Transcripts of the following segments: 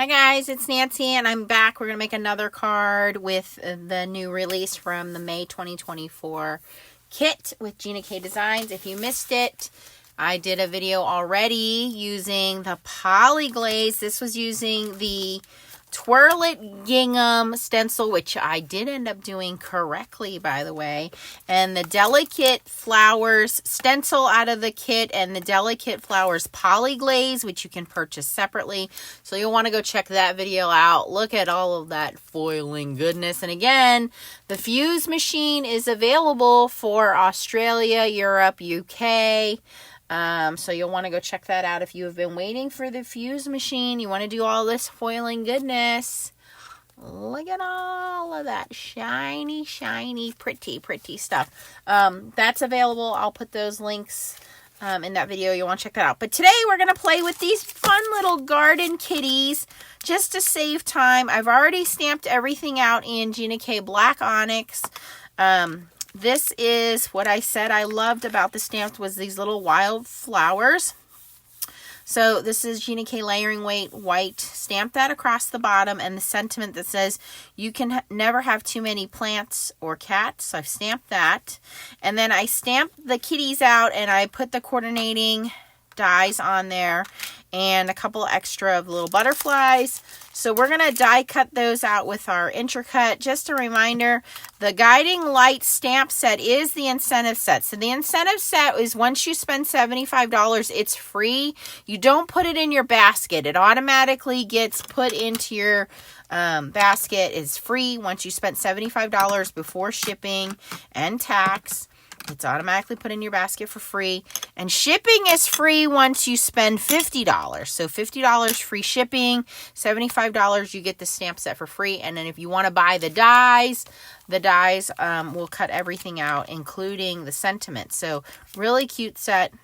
Hi guys, it's Nancy and I'm back. We're going to make another card with the new release from the May 2024 kit with Gina K designs. If you missed it, I did a video already using the polyglaze. This was using the Twirl gingham stencil, which I did end up doing correctly, by the way, and the Delicate Flowers stencil out of the kit, and the Delicate Flowers polyglaze, which you can purchase separately. So you'll want to go check that video out. Look at all of that foiling goodness. And again, the fuse machine is available for Australia, Europe, UK. So you'll want to go check that out if you have been waiting for the fuse machine. You want to do all this foiling goodness. Look at all of that shiny, shiny, pretty, pretty stuff. That's available. I'll put those links in that video. You'll want to check that out. But today we're going to play with these fun little garden kitties just to save time. I've already stamped everything out in Gina K Black Onyx. This is what I said I loved about the stamps was these little wild flowers. So this is Gina K Layering Weight White. Stamp that across the bottom and the sentiment that says you can never have too many plants or cats. So I've stamped that. And then I stamped the kitties out and I put the coordinating dies on there and a couple extra of little butterflies. So we're going to die cut those out with our Intri-cut. Just a reminder, the Guiding Light stamp set is the incentive set. So the incentive set is once you spend $75, it's free. You don't put it in your basket. It automatically gets put into your basket. It's free once you spend $75 before shipping and tax. It's automatically put in your basket for free. And shipping is free once you spend $50. So $50 free shipping, $75 you get the stamp set for free. And then if you want to buy the dies will cut everything out, including the sentiment. So really cute set.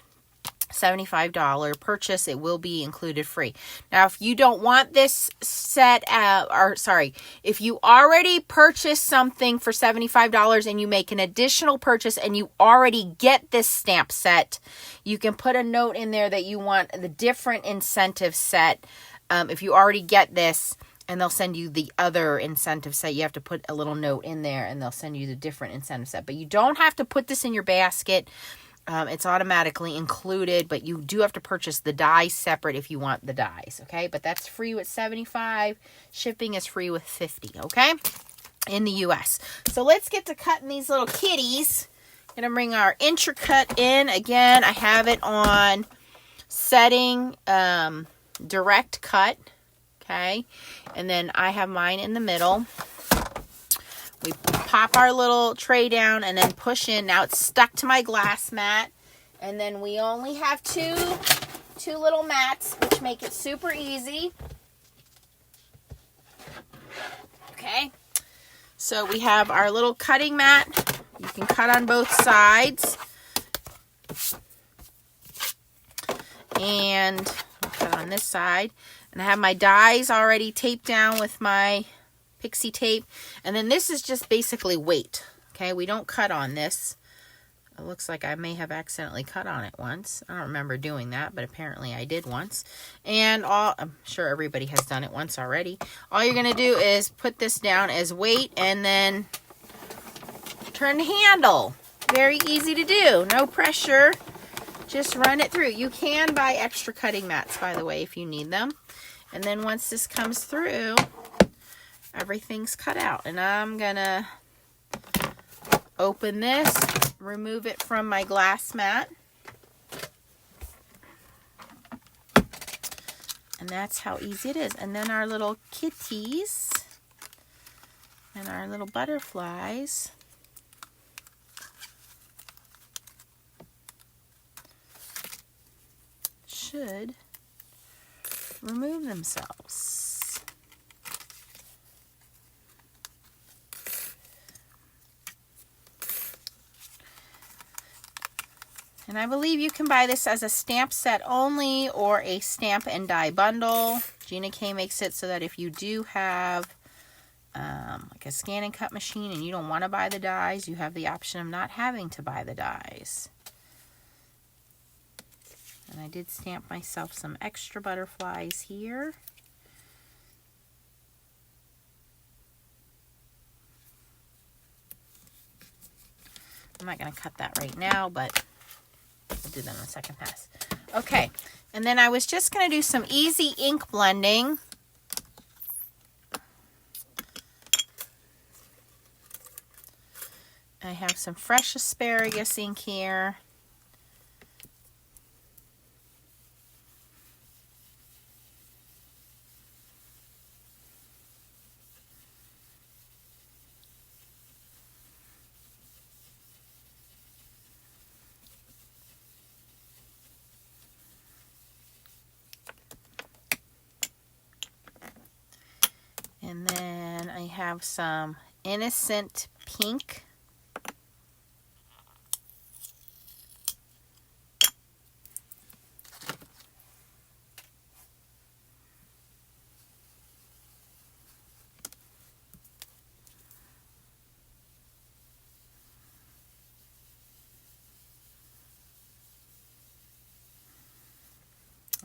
$75 purchase, it will be included free. Now, if you don't want this set, if you already purchased something for $75 and you make an additional purchase and you already get this stamp set, you can put a note in there that you want the different incentive set. If you already get this, and they'll send you the other incentive set. You have to put a little note in there and they'll send you the different incentive set. But you don't have to put this in your basket. It's automatically included, but you do have to purchase the dies separate if you want the dies, okay? But that's free with $75. Shipping is free with $50, okay? In the U.S. So let's get to cutting these little kitties. Gonna bring our Intri-cut in. Again, I have it on setting direct cut, okay? And then I have mine in the middle. We pop our little tray down and then push in. Now it's stuck to my glass mat. And then we only have two little mats, which make it super easy. Okay. So we have our little cutting mat. You can cut on both sides. And cut on this side. And I have my dies already taped down with my pixie tape. And then this is just basically weight. Okay, we don't cut on this. It looks like I may have accidentally cut on it once. I don't remember doing that, but apparently I did once. And I'm sure everybody has done it once already. All you're going to do is put this down as weight and then turn the handle. Very easy to do. No pressure. Just run it through. You can buy extra cutting mats, by the way, if you need them. And then once this comes through, everything's cut out. And I'm gonna open this, remove it from my glass mat. And that's how easy it is. And then our little kitties and our little butterflies should remove themselves. And I believe you can buy this as a stamp set only or a stamp and die bundle. Gina K makes it so that if you do have like a scan and cut machine and you don't want to buy the dies, you have the option of not having to buy the dies. And I did stamp myself some extra butterflies here. I'm not going to cut that right now, but we'll do that on the second pass. Okay, and then I was just going to do some easy ink blending. I have some fresh asparagus ink here. And then I have some innocent pink.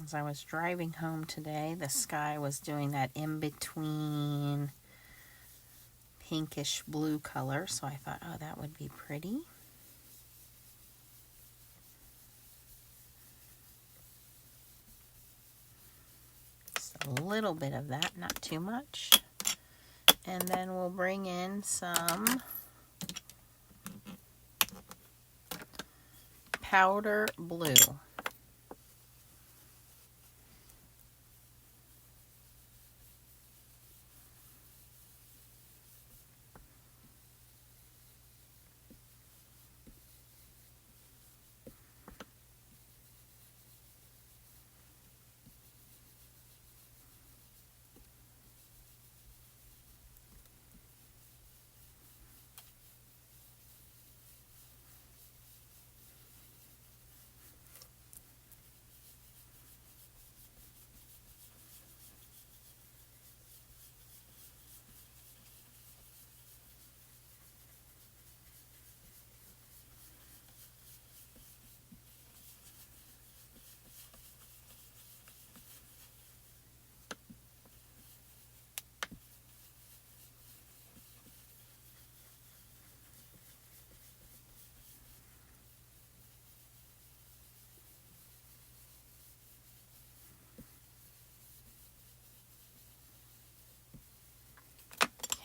As I was driving home today, the sky was doing that in-between pinkish blue color, so I thought, oh, that would be pretty. Just a little bit of that, not too much. And then we'll bring in some powder blue.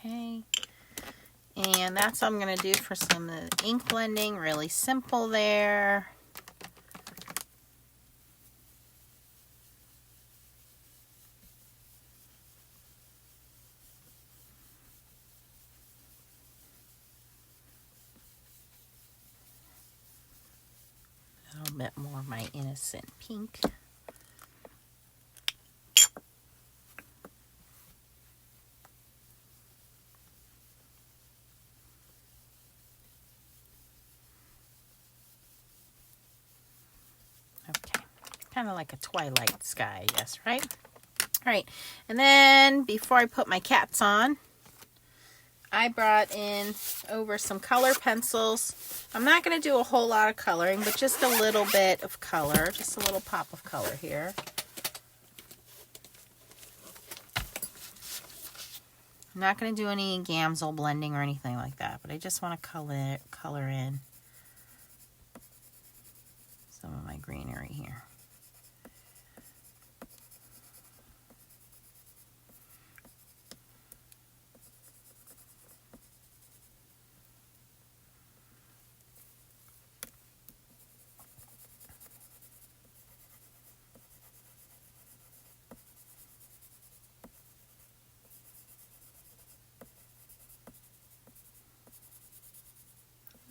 Okay, and that's what I'm going to do for some of the ink blending. Really simple there. A little bit more of my innocent pink. Okay, kind of like a twilight sky, I guess, right? All right, and then before I put my cats on, I brought in over some color pencils. I'm not going to do a whole lot of coloring, but just a little bit of color, just a little pop of color here. I'm not going to do any gamsol blending or anything like that, but I just want to color in some of my greenery here.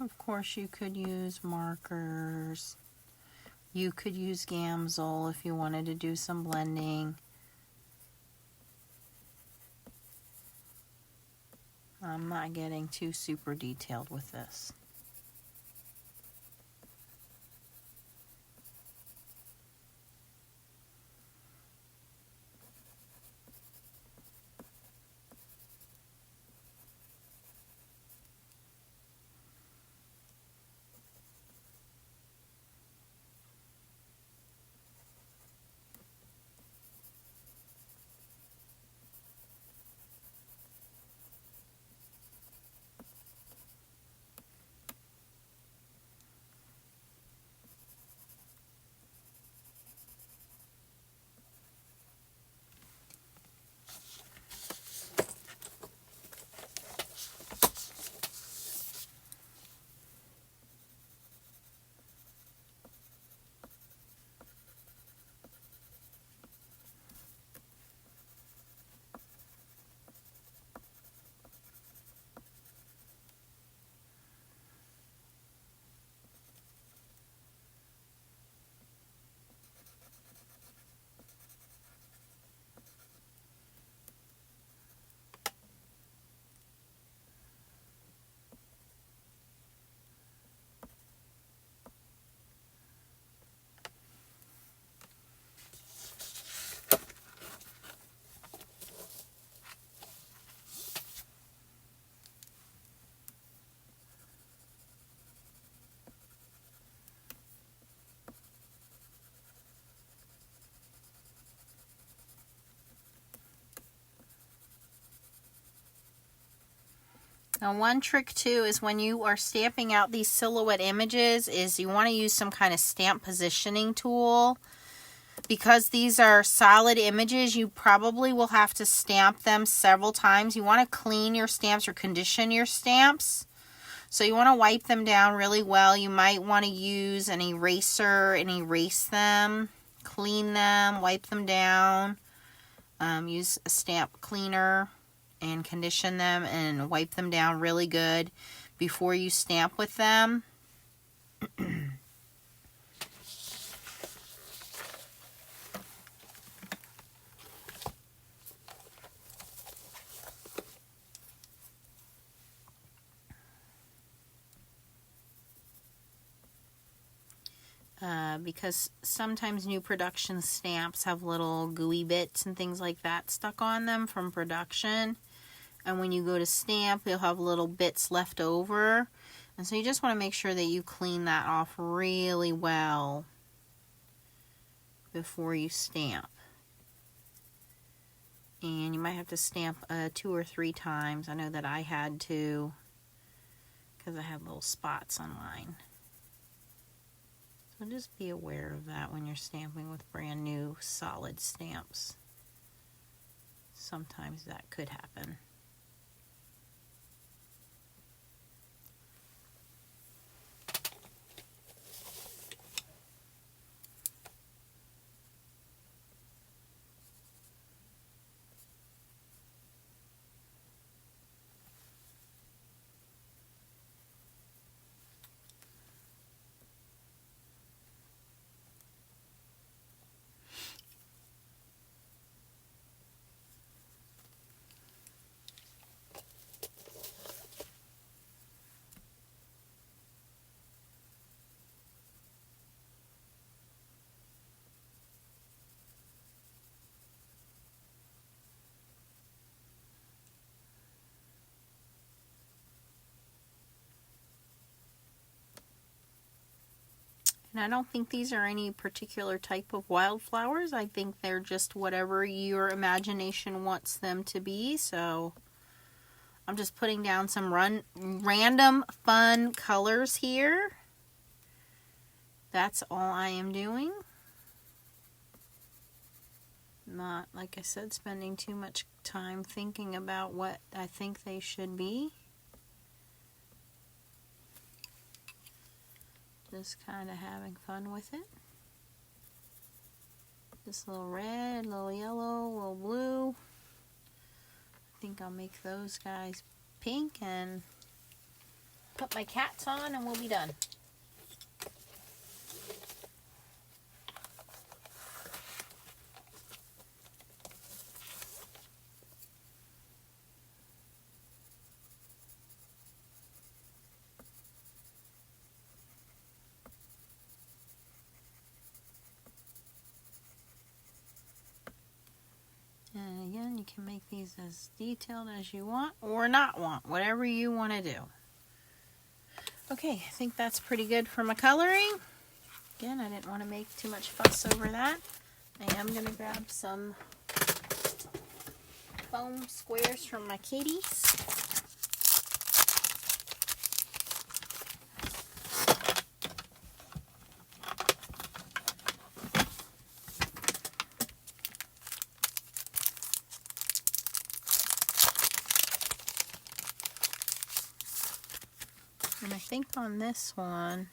Of course, you could use markers. You could use gamsol if you wanted to do some blending. I'm not getting too super detailed with this. Now one trick too is when you are stamping out these silhouette images is you want to use some kind of stamp positioning tool. Because these are solid images, you probably will have to stamp them several times. You want to clean your stamps or condition your stamps. So you want to wipe them down really well. You might want to use an eraser and erase them, clean them, wipe them down. Use a stamp cleaner and condition them and wipe them down really good before you stamp with them. Because sometimes new production stamps have little gooey bits and things like that stuck on them from production. And when you go to stamp, you'll have little bits left over. And so you just want to make sure that you clean that off really well before you stamp. And you might have to stamp 2 or 3 times. I know that I had to because I had little spots on mine. So just be aware of that when you're stamping with brand new solid stamps. Sometimes that could happen. And I don't think these are any particular type of wildflowers. I think they're just whatever your imagination wants them to be. So I'm just putting down some random fun colors here. That's all I am doing. Not, like I said, spending too much time thinking about what I think they should be. Just kind of having fun with it. Just a little red, a little yellow, a little blue. I think I'll make those guys pink and put my cats on and we'll be done. And again, you can make these as detailed as you want or not want, whatever you want to do. Okay, I think that's pretty good for my coloring. Again, I didn't want to make too much fuss over that. I am going to grab some foam squares from my kitties. And I think on this one,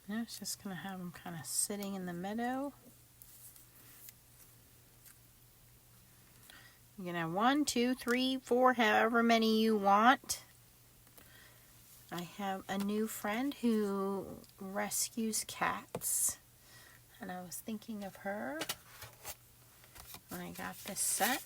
I was just going to have them kind of sitting in the meadow. You can have 1, 2, 3, 4, however many you want. I have a new friend who rescues cats, and I was thinking of her when I got this set.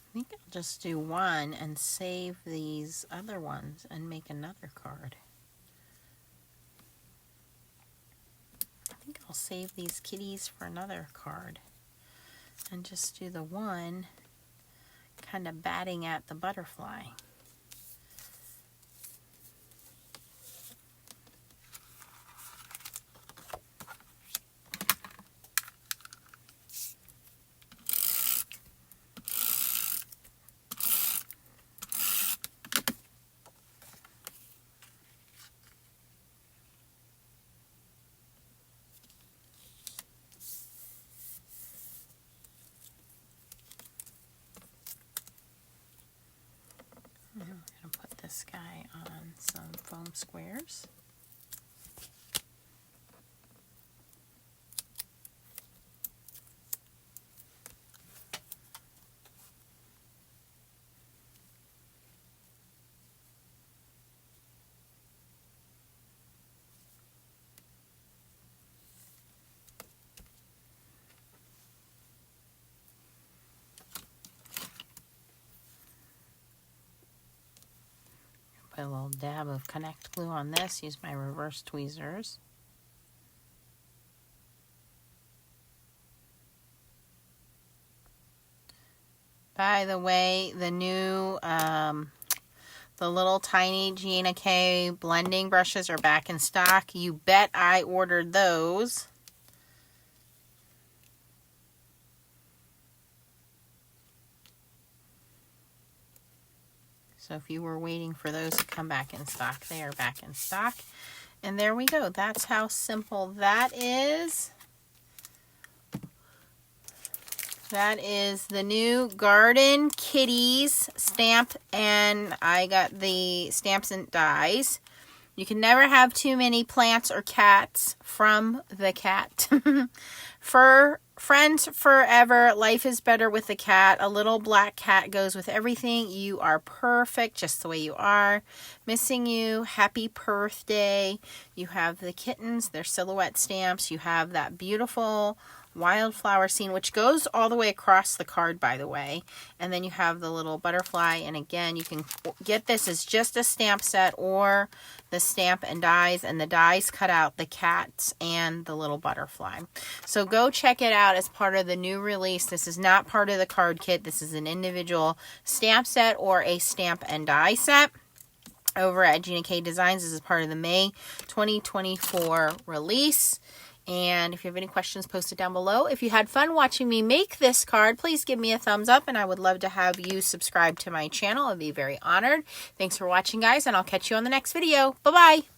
I think I'll just do one and save these other ones and make another card. I think I'll save these kitties for another card. and just do the one kind of batting at the butterfly. I'm going to put this guy on some foam squares. Put a little dab of Connect glue on this. Use my reverse tweezers. By the way, the new, the little tiny Gina K blending brushes are back in stock. You bet I ordered those. So if you were waiting for those to come back in stock, they are back in stock. And there we go. That's how simple that is. That is the new Garden Kitties stamp, and I got the stamps and dies. You can never have too many plants or cats from the cat. For friends forever, life is better with the cat. A little black cat goes with everything. You are perfect just the way you are. Missing you. Happy birthday. You have the kittens, their silhouette stamps. You have that beautiful wildflower scene, which goes all the way across the card, by the way. And then you have the little butterfly. And again, you can get this as just a stamp set or the stamp and dies. And the dies cut out the cats and the little butterfly. So go check it out as part of the new release. This is not part of the card kit. This is an individual stamp set or a stamp and die set. Over at Gina K Designs. This is part of the May 2024 release. And if you have any questions, post it down below. If you had fun watching me make this card, please give me a thumbs up, and I would love to have you subscribe to my channel. I'd be very honored. Thanks for watching, guys, and I'll catch you on the next video. Bye-bye.